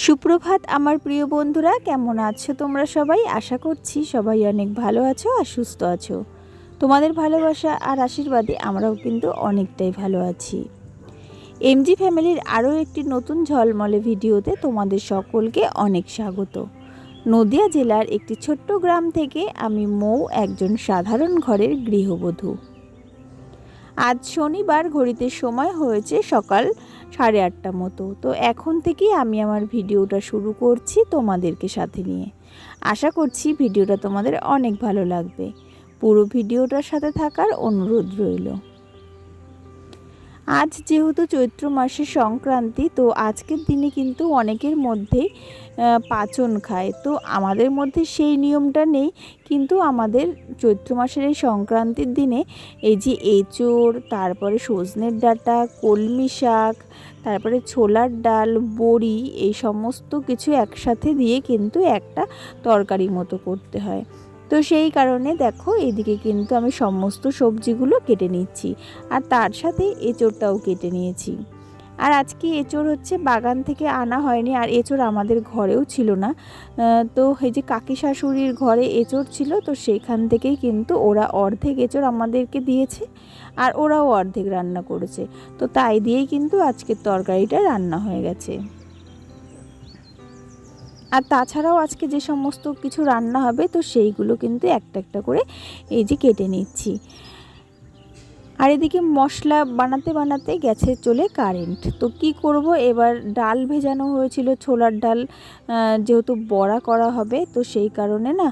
সুপ্রভাত আমার প্রিয় বন্ধুরা, কেমন আছো তোমরা সবাই? আশা করছি সবাই অনেক ভালো আছো আর সুস্থ আছো। তোমাদের ভালোবাসা আর আশীর্বাদে আমরাও কিন্তু অনেকটাই ভালো আছি। এমজি ফ্যামিলির আরও একটি নতুন ঝলমলে ভিডিওতে তোমাদের সকলকে অনেক স্বাগত। নদিয়া জেলার একটি ছোট্ট গ্রাম থেকে আমি মৌ, একজন সাধারণ ঘরের গৃহবধূ। আজ শনিবার, ঘড়িতে সময় হয়েছে সকাল 8:30 মতো। তো এখন থেকেই আমি আমার ভিডিওটা শুরু করছি তোমাদেরকে সাথে নিয়ে। আশা করছি ভিডিওটা তোমাদের অনেক ভালো লাগবে। পুরো ভিডিওটার সাথে থাকার অনুরোধ রইল। আজ যেহেতু চৈত্র মাসের সংক্রান্তি, তো আজকের দিনে কিন্তু অনেকের মধ্যেই পাচন খায়। তো আমাদের মধ্যে সেই নিয়মটা নেই, কিন্তু আমাদের চৈত্র মাসের এই সংক্রান্তির দিনে এই যে এঁচোড়, তারপরে সজনের ডাঁটা, কলমি শাক, তারপরে ছোলার ডাল, বড়ি, এই সমস্ত কিছু একসাথে দিয়ে কিন্তু একটা তরকারি মতো করতে হয়। তো সেই কারণে দেখো এদিকে কিন্তু আমি সমস্ত সবজিগুলো কেটে নিচ্ছি, আর তার সাথে এঁচোড়টাও কেটে নিয়েছি। আর আজকে এঁচোড় হচ্ছে বাগান থেকে আনা হয়নি, আর এঁচোড় আমাদের ঘরেও ছিল না। তো এই যে কাকি শাশুড়ির ঘরে এঁচোড় ছিল, তো সেইখান থেকেই কিন্তু ওরা অর্ধেক এঁচোড় আমাদেরকে দিয়েছে, আর ওরাও অর্ধেক রান্না করেছে। তো তাই দিয়েই কিন্তু আজকের তরকারিটা রান্না হয়ে গেছে। আর তাছাড়াও আজকে যে সমস্ত কিছু রান্না হবে, তো সেইগুলো কিন্তু একটা একটা করে এই যে কেটে নিচ্ছি। আর এদিকে মশলা বানাতে বানাতে গেছে চলে কারেন্ট। তো কি করব, এবার ডাল ভেজানো হয়েছিল, ছোলার ডাল, যেহেতু বড়া করা হবে, তো সেই কারণে না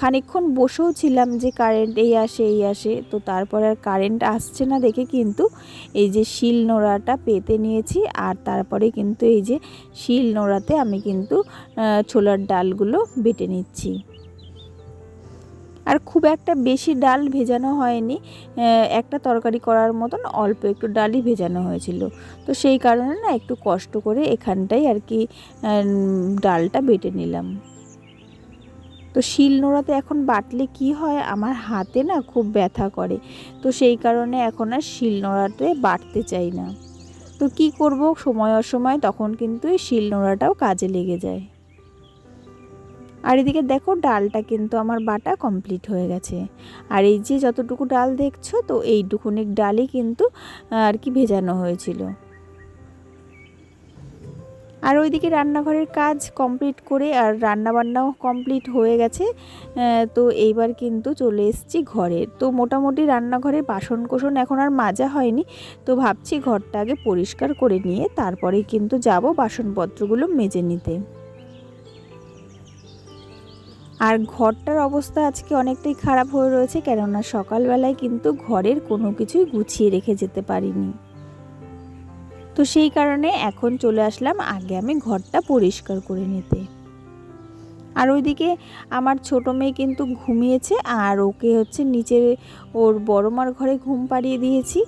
খানিকক্ষণ বসেও ছিলাম যে কারেন্ট এই আসে এই আসে। তো তারপর আর কারেন্ট আসছে না দেখে কিন্তু এই যে শিল নোড়াটা পেতে নিয়েছি, আর তারপরে কিন্তু এই যে শিল নোড়াতে আমি কিন্তু ছোলার ডালগুলো বেটে নিচ্ছি। আর খুব একটা বেশি ডাল ভেজানো হয়নি, একটা তরকারি করার মতন অল্প একটু ডালই ভেজানো হয়েছিল। তো সেই কারণে না একটু কষ্ট করে এখানটাই আর কি ডালটা বেটে নিলাম। তো শিল নোড়াতে এখন বাটলে কি হয়, আমার হাতে না খুব ব্যথা করে, তো সেই কারণে এখন আর শিল নোড়াতে বাটতে চাই না। তো কি করব, সময় অসময় তখন কিন্তু এই শিল নোড়াটাও কাজে লেগে যায়। আর এদিকে দেখো ডালটা কিন্তু আমার বাটা কমপ্লিট হয়ে গেছে। আর এই যে যতটুকু ডাল দেখছো, তো এইটুকুনি ডালই কিন্তু আর কি ভেজানো হয়েছিল। আর ওইদিকে রান্নাঘরের কাজ কমপ্লিট করে আর রান্নাবান্নাও কমপ্লিট হয়ে গেছে। তো এইবার কিন্তু চলে এসেছি ঘরে। তো মোটামুটি রান্নাঘরে বাসনকোসন এখন আর মাজা হয়নি, তো ভাবছি ঘরটা আগে পরিষ্কার করে নিয়ে তারপরে কিন্তু যাব বাসনপত্রগুলো মেজে নিতে। আর ঘরটার অবস্থা আজকে অনেকটাই খারাপ হয়ে রয়েছে, কেননা সকালবেলায় কিন্তু ঘরের কোনো কিছুই গুছিয়ে রেখে যেতে পারিনি। তো সেই কারণে এখন চলে আসলাম আগে আমি ঘরটা পরিষ্কার করে নিতে। আর ওইদিকে আমার ছোটো মেয়ে কিন্তু ঘুমিয়েছে, আর ওকে হচ্ছে নিচে ওর বড় মার ঘরে ঘুম পাড়িয়ে দিয়েছি,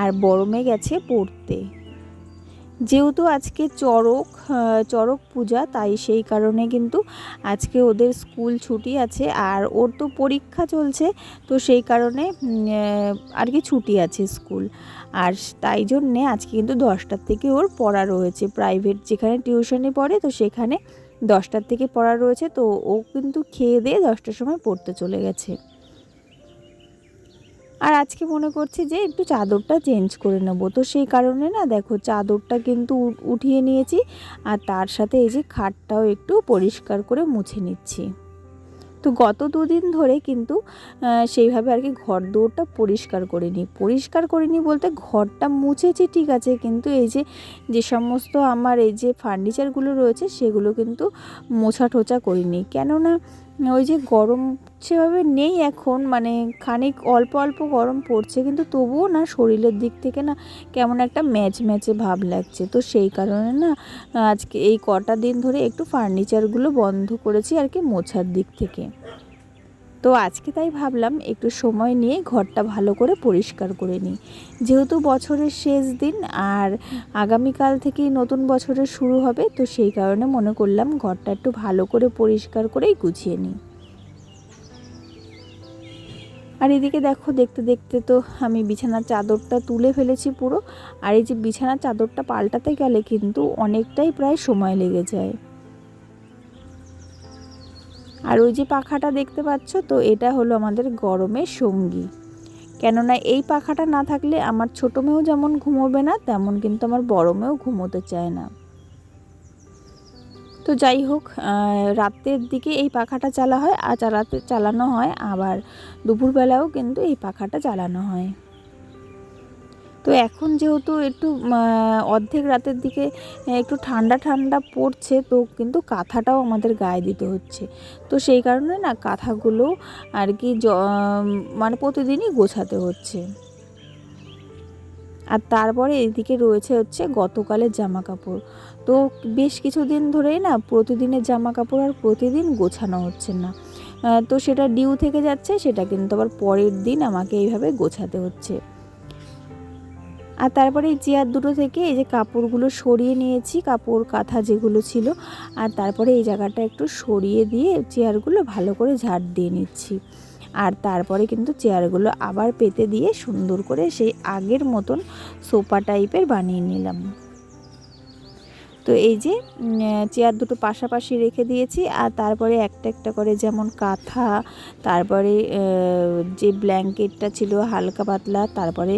আর বড় মেয়ে গেছে পড়তে। যেহেতু আজকে চড়ক পূজা, তাই সেই কারণে কিন্তু আজকে ওদের স্কুল ছুটি আছে, আর ওর তো পরীক্ষা চলছে, তো সেই কারণে আর কি ছুটি আছে স্কুল। আর তাই জন্যে আজকে কিন্তু 10টার থেকে ওর পড়া রয়েছে, প্রাইভেট যেখানে টিউশনে পড়ে, তো সেখানে 10টার থেকে পড়া রয়েছে। তো ও কিন্তু খেয়ে দিয়ে 10টার সময় পড়তে চলে গেছে। আর আজকে মনে করছি যে একটু চাদরটা চেঞ্জ করে নেব, তো সেই কারণে না দেখো চাদরটা কিন্তু উঠিয়ে নিয়েছি, আর তার সাথে এই যে খাটটাও একটু পরিষ্কার করে মুছে নিচ্ছি। তো গত দুদিন ধরে কিন্তু সেইভাবে আর কি ঘর দৌড়টা পরিষ্কার করিনি বলতে ঘরটা মুছেছি ঠিক আছে, কিন্তু এই যে সমস্ত আমার এই যে ফার্নিচারগুলো রয়েছে সেগুলো কিন্তু মোছা টোছা করিনি, কেননা ওই যে গরম সেভাবে নেই এখন, মানে খানিক অল্প অল্প গরম পড়ছে, কিন্তু তবুও না শরীরের দিক থেকে না কেমন একটা ম্যাচে ভাব লাগছে। তো সেই কারণে না আজকে এই কটা দিন ধরে একটু ফার্নিচারগুলো বন্ধ করেছি আর কি মোছার দিক থেকে। তো আজকে তাই ভাবলাম একটু সময় নিয়ে ঘরটা ভালো করে পরিষ্কার করে নিই, যেহেতু বছরের শেষ দিন আর আগামীকাল থেকেই নতুন বছরের শুরু হবে, তো সেই কারণে মনে করলাম ঘরটা একটু ভালো করে পরিষ্কার করেই গুছিয়ে নিই। আর এদিকে দেখো দেখতে দেখতে তো আমি বিছানার চাদরটা তুলে ফেলেছি পুরো। আর এই যে বিছানার চাদরটা পাল্টাতে গেলে কিন্তু অনেকটাই প্রায় সময় লেগে যায়। আর ওই যে পাখাটা দেখতে পাচ্ছ তো, এটা হলো আমাদের গরমের সঙ্গী। কেননা এই পাখাটা না থাকলে আমার ছোটো মেয়েও যেমন ঘুমোবে না, তেমন কিন্তু আমার বড় মেয়েও ঘুমোতে চায় না। তো যাই হোক, রাতের দিকে এই পাখাটা চালানো হয়, আবার দুপুরবেলাও কিন্তু এই পাখাটা চালানো হয়। তো এখন যেহেতু একটু অর্ধেক রাতের দিকে একটু ঠান্ডা ঠান্ডা পড়ছে, তো কিন্তু কাঁথাটাও আমাদের গায়ে দিতে হচ্ছে। তো সেই কারণে না কাঁথাগুলো আর কি মানে প্রতিদিনই গোছাতে হচ্ছে। আর তারপরে এদিকে রয়েছে হচ্ছে গতকালের জামা কাপড়। তো বেশ কিছুদিন ধরেই না প্রতিদিনের জামা কাপড় আর প্রতিদিন গোছানো হচ্ছে না, তো সেটা ডিউ থেকে যাচ্ছে, সেটা কিন্তু আবার পরের দিন আমাকে এইভাবে গোছাতে হচ্ছে। আর তারপরে এই চেয়ার দুটো থেকে এই যে কাপড়গুলো সরিয়ে নিয়েছি, কাপড় কাঁথা যেগুলো ছিল, আর তারপরে এই জায়গাটা একটু সরিয়ে দিয়ে চেয়ারগুলো ভালো করে ঝাড় দিয়ে নিচ্ছি। আর তারপরে কিন্তু চেয়ারগুলো আবার পেতে দিয়ে সুন্দর করে সেই আগের মতন সোফা টাইপের বানিয়ে নিলাম। তো এই যে চেয়ার দুটো পাশাপাশি রেখে দিয়েছি, আর তারপরে একটা একটা করে যেমন কাঁথা, তারপরে যে ব্ল্যাঙ্কেটটা ছিল হালকা পাতলা, তারপরে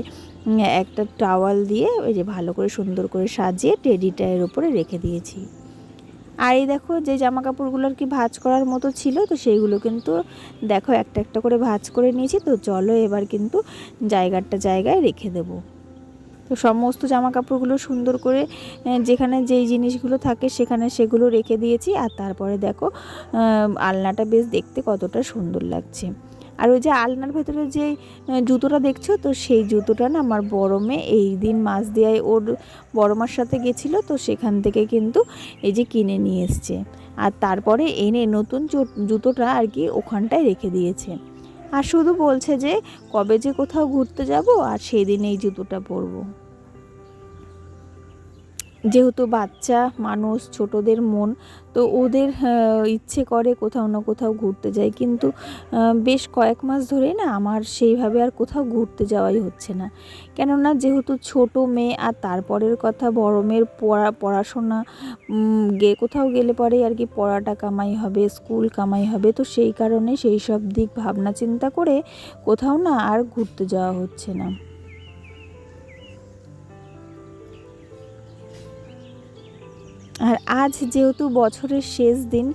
একটা টাওয়াল দিয়ে ওই যে ভালো করে সুন্দর করে সাজিয়ে টেডিটার উপরে রেখে দিয়েছি। আর এই দেখো যে জামা কাপড়গুলো আর কি ভাঁজ করার মতো ছিল, তো সেইগুলো কিন্তু দেখো একটা একটা করে ভাঁজ করে নিয়েছি। তো চলো এবার কিন্তু জায়গায় রেখে দেবো। তো সমস্ত জামা কাপড়গুলো সুন্দর করে যেখানে যেই জিনিসগুলো থাকে সেখানে সেগুলো রেখে দিয়েছি। আর তারপরে দেখো আলনাটা বেশ দেখতে কতটা সুন্দর লাগছে। আর ওই যে আলনার ভেতরে যে জুতোটা দেখছো, তো সেই জুতোটা না আমার বড় মেয়ে এই দিন মাঝদিয়ায় ওর বড় মার সাথে গেছিলো, তো সেখান থেকে কিন্তু এই যে কিনে নিয়ে এসছে। আর তারপরে এনে নতুন জুতোটা আর কি ওখানটায় রেখে দিয়েছে। আর শুধু বলছে যে কবে যে কোথাও ঘুরতে যাব আর সেই দিন এই জুতোটা পরবো। যেহেতু বাচ্চা মানুষ, ছোটদের মন, তো ওদের ইচ্ছে করে কোথাও না কোথাও ঘুরতে যায়, কিন্তু বেশ কয়েক মাস ধরেই না আমার সেইভাবে আর কোথাও ঘুরতে যাওয়াই হচ্ছে না। কেননা যেহেতু ছোট মেয়ে, আর তারপরের কথা বড় মেয়ের পড়াশোনা, কোথাও গেলে পরে আর কি পড়াটা কামাই হবে, স্কুল কামাই হবে, তো সেই কারণে সেই সব দিক ভাবনা চিন্তা করে কোথাও না আর ঘুরতে যাওয়া হচ্ছে না। আর আজ যেহেতু বছরের শেষ দিন,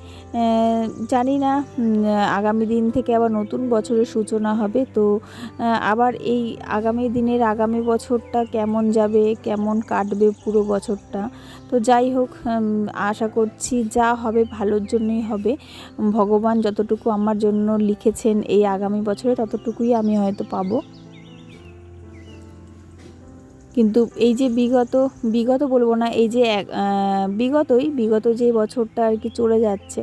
জানি না আগামী দিন থেকে আবার নতুন বছরের সূচনা হবে। তো আবার এই আগামী বছরটা কেমন যাবে, কেমন কাটবে পুরো বছরটা। তো যাই হোক, আশা করছি যা হবে ভালোর জন্যই হবে। ভগবান যতটুকু আমার জন্য লিখেছেন এই আগামী বছরে, ততটুকুই আমি হয়তো পাবো। কিন্তু এই যে বিগত বলবো না, এই যে বিগত যে বছরটা আর কি চলে যাচ্ছে,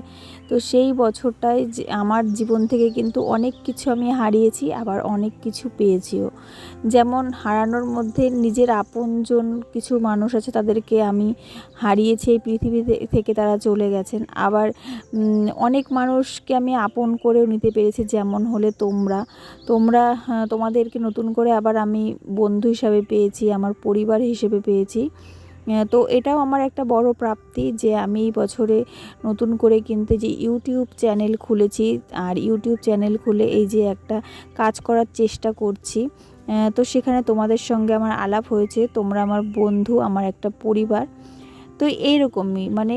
তো সেই বছরটায় যে আমার জীবন থেকে কিন্তু অনেক কিছু আমি হারিয়েছি, আবার অনেক কিছু পেয়েছিও। যেমন হারানোর মধ্যে নিজের আপনজন কিছু মানুষ আছে, তাদেরকে আমি হারিয়েছি, এই পৃথিবী থেকে তারা চলে গেছেন। আবার অনেক মানুষকে আমি আপন করেও নিতে পেরেছি, যেমন হলে তোমাদেরকে নতুন করে আবার আমি বন্ধু হিসাবে পেয়েছি, আমার পরিবার হিসেবে পেয়েছি। তো এটাও আমার একটা বড় প্রাপ্তি যে আমি এই বছরে নতুন করে কিন্তু যে ইউটিউব চ্যানেল খুলেছি, আর ইউটিউব চ্যানেল খুলে এই যে একটা কাজ করার চেষ্টা করছি। তো সেখানে তোমাদের সঙ্গে আমার আলাপ হয়েছে, তোমরা আমার বন্ধু, আমার একটা পরিবার। তো এইরকমই মানে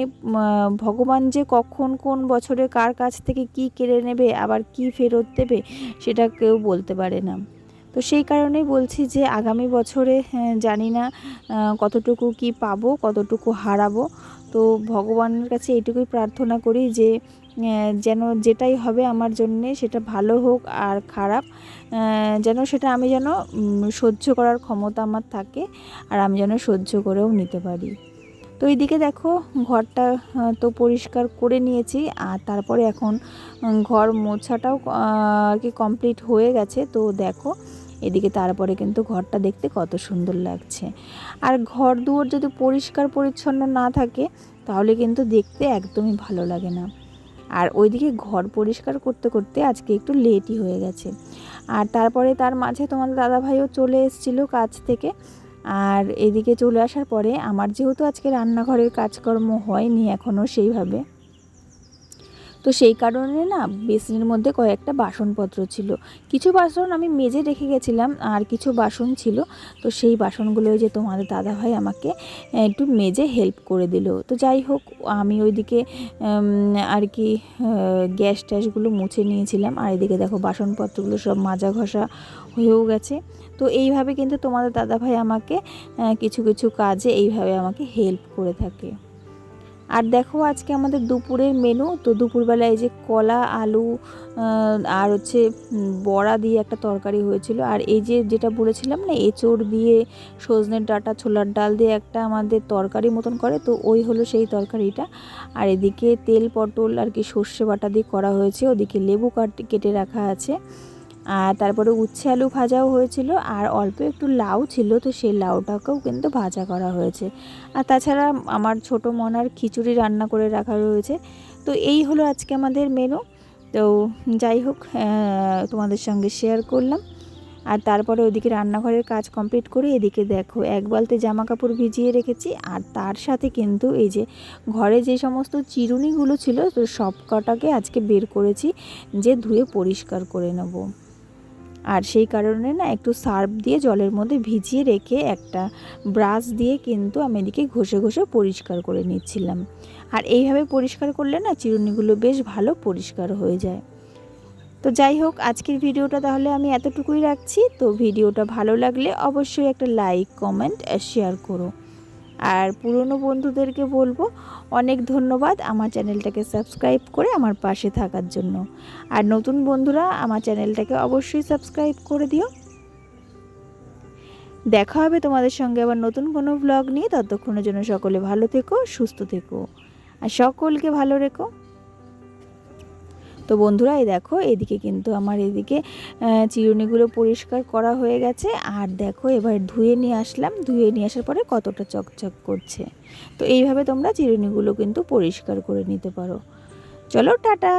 ভগবান যে কখন কোন বছরে কার কাছ থেকে কি কেড়ে নেবে, আবার কি ফেরত দেবে, সেটা কেউ বলতে পারে না। তো সেই কারণেই বলছি যে আগামী বছরে জানি না কতটুকু কি পাবো, কতটুকু হারাবো। তো ভগবানের কাছে এইটুকুই প্রার্থনা করি যে যেন যেটাই হবে আমার জন্যে সেটা ভালো হোক, আর খারাপ যেন সেটা আমি যেন সহ্য করার ক্ষমতা আমার থাকে, আর আমি যেন সহ্য করেও নিতে পারি। তো এইদিকে দেখো ঘরটা তো পরিষ্কার করে নিয়েছি, আর তারপরে এখন ঘর মোছাটাও আর কি কমপ্লিট হয়ে গেছে। তো দেখো এদিকে তারপরে কিন্তু ঘরটা দেখতে কত সুন্দর লাগছে। আর ঘর দুয়ার যদি পরিষ্কার পরিচ্ছন্ন না থাকে, তাহলে কিন্তু দেখতে একদমই ভালো লাগে না। আর ওইদিকে ঘর পরিষ্কার করতে করতে আজকে একটু লেটই হয়ে গেছে। আর তারপরে তার মাঝে তোমাদের দাদাভাইও চলে এসেছিলো কাজ থেকে। আর এদিকে চলে আসার পরে আমার যেহেতু আজকে রান্নাঘরের কাজকর্ম হয়নি এখনও সেইভাবে, তো সেই কারণে না বেসিনের মধ্যে কয়েকটা বাসনপত্র ছিল। কিছু বাসন আমি মেজে রেখে গেছিলাম আর কিছু বাসন ছিল, তো সেই বাসনগুলো যে তোমাদের দাদাভাই আমাকে একটু মেজে হেল্প করে দিল। তো যাই হোক, আমি ওইদিকে আর কি গ্যাস ট্যাসগুলো মুছে নিয়েছিলাম। আর এদিকে দেখো বাসনপত্রগুলো সব মাজা ঘষা হয়েও গেছে। তো এইভাবে কিন্তু তোমাদের দাদাভাই আমাকে কিছু কিছু কাজে এইভাবে আমাকে হেল্প করে থাকে। আর দেখো আজকে আমাদের দুপুরের মেনু, তো দুপুরবেলা এই যে কলা আলু আর হচ্ছে বড়া দিয়ে একটা তরকারি হয়েছিল। আর এই যে যেটা বলেছিলাম না, এঁচোড় দিয়ে সজনের ডাঁটা ছোলার ডাল দিয়ে একটা আমাদের তরকারি মতন করে, তো ওই হলো সেই তরকারিটা। আর এদিকে তেল পটল আর কি সর্ষে বাটা দিয়ে করা হয়েছে, ওদিকে লেবু কেটে রাখা আছে। আর তারপরে উচ্ছে আলু ভাজাও হয়েছিল, আর অল্প একটু লাউ ছিল, তো সেই লাউটাকেও কিন্তু ভাজা করা হয়েছে। আর তাছাড়া আমার ছোটো মনার খিচুড়ি রান্না করে রাখা রয়েছে। তো এই হলো আজকে আমাদের মেনু। তো যাই হোক, তোমাদের সঙ্গে শেয়ার করলাম। আর তারপরে ওইদিকে রান্নাঘরের কাজ কমপ্লিট করে এদিকে দেখো এক বালতি জামা কাপড় ভিজিয়ে রেখেছি। আর তার সাথে কিন্তু এই যে ঘরে যে সমস্ত চিরুনিগুলো ছিল, তো সব কটাকে আজকে বের করেছি যে ধুয়ে পরিষ্কার করে নেব। আর সেই কারণে না একটু সার্ফ দিয়ে জলের মধ্যে ভিজিয়ে রেখে একটা ব্রাশ দিয়ে কিন্তু আমি এদিকে ঘষে ঘষে পরিষ্কার করে নিচ্ছিলাম। আর এইভাবে পরিষ্কার করলে না চিরুনিগুলো বেশ ভালো পরিষ্কার হয়ে যায়। তো যাই হোক, আজকের ভিডিওটা তাহলে আমি এতটুকুই রাখছি। তো ভিডিওটা ভালো লাগলে অবশ্যই একটা লাইক কমেন্ট শেয়ার করো। আর পুরনো বন্ধুদেরকে বলবো অনেক ধন্যবাদ আমার চ্যানেলটাকে সাবস্ক্রাইব করে আমার পাশে থাকার জন্য। আর নতুন বন্ধুরা আমার চ্যানেলটাকে অবশ্যই সাবস্ক্রাইব করে দিও। দেখা হবে তোমাদের সঙ্গে আবার নতুন কোনো ব্লগ নিয়ে। ততক্ষণের জন্য সকলে ভালো থেকো, সুস্থ থেকো, আর সকলকে ভালো রেখো। তো বন্ধুরা এই দেখো এদিকে কিন্তু আমার এদিকে চিরুনিগুলো পরিষ্কার করা হয়ে গেছে। আর দেখো এবার ধুয়ে নিয়ে আসলাম, ধুয়ে নিয়ে আসার পরে কতটা চকচক করছে। তো এইভাবে তোমরা চিরুনিগুলো কিন্তু পরিষ্কার করে নিতে পারো। চলো টাটা।